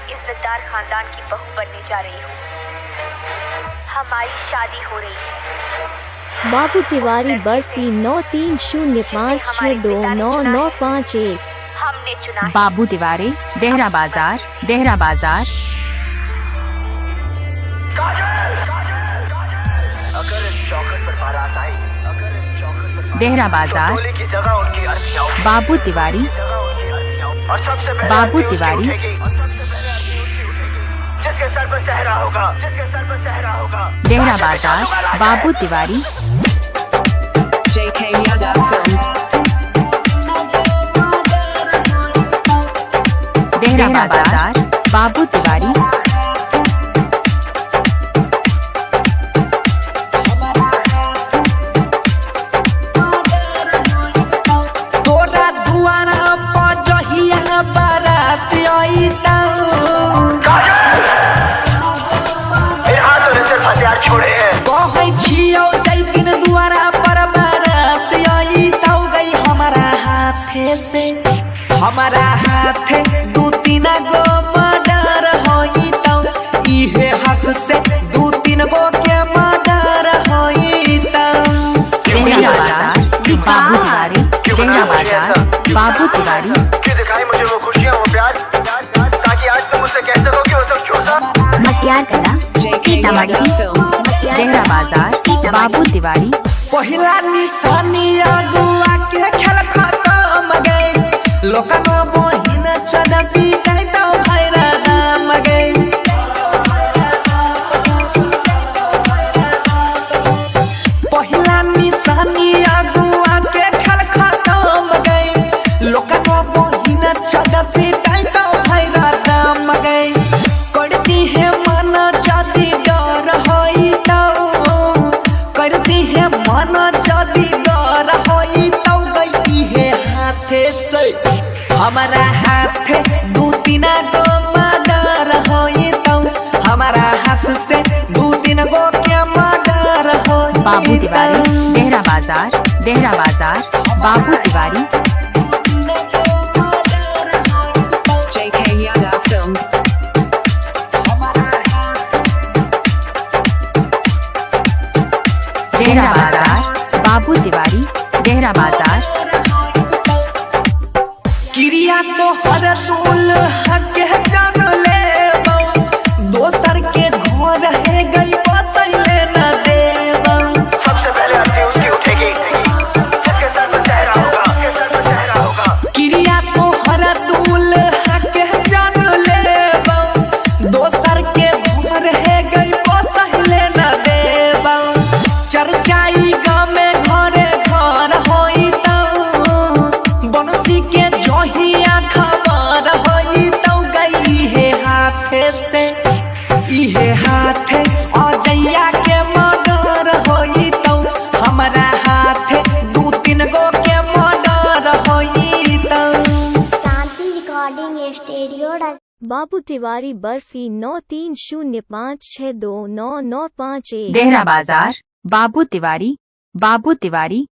इज्जतदार खानदान की बहू बनने जा रही हूँ। हमारी शादी हो रही है। बाबू तिवारी बर्फी 9305629951। हमने चुना है। बाबू तिवारी, देहरा बाजार, देहरा बाजार। देहरा बाजार। बाबू तिवारी, बाबू तिवारी। जिसके सर पर सहरा होगा, देहरा बाजार, बाबू तिवारी। JK Yadav Films. देहरा बाजार, बाबू तिवारी। तोरा दुआरा पजहिया बारात आईता हथियार छोड़े हैं। कहै छियौ जै दिन दुआरा पर बारात आईता गई हमारा हाथे से, हमारा हाथे दू तीन गो मर्डर होईता। इहे हाथ से दू तीन गो के मर्डर होईता। देहरा बाजार, बाबू तिवारी। देहरा बाजार, बाबू तिवारी। कि दिखाई मुझे वो खुशियाँ, वो प्यार, ताकि आज तुम मुझसे कह सको कि वो सब झूठा। मटियार कला, JK सीतामढ़ी। Yadav Films. देहरा बाजार, बाबू तिवारी। पहिला निशानी अगुआ के खेल खत्म गई। लोकनो बहिन चदपी कहतो भैरा दाम गई। पहिला निशानी अगुआ के खेल खत्म गई। लोकनो बहिन चदपी कहतो भैरा दाम गई। करती है मन जदी डर होई तो, करती है मन जदी डर होई तो गई है हाथे से, हमारा हाथे दू तीन गो मर्डर होई तो, हमारा हाथ से दू तीन गो के मर्डर होई। बाबू तिवारी, देहरा बाजार, देहरा बाजार, बाबू तिवारी। JK Yadav Films. देहरा बाजार, बाबू तिवारी। देहरा बाजार। क्रिया तो हर दूल हक जान ले, दोसर के घर है गई बसैले न देव। सबसे पहले आरती उसकी उठेगी, जिसके सर पर सहरा होगा, क्रिया तो हर दूल हक जान ले, दोसर के घर है गई बसैले न देव। चर्चाई गाँव में घरे घर होई तो, बंसी के जहिया खबर होई तो गई है हाथे से, इहे हाथे अजैया के मर्डर होई तो, हमारा हाथे दू तीन गो के मर्डर होई तो। शांति रिकॉर्डिंग स्टूडियो। बाबू तिवारी बर्फी 9305629951। देहरा बाजार, बाबू तिवारी, बाबू तिवारी।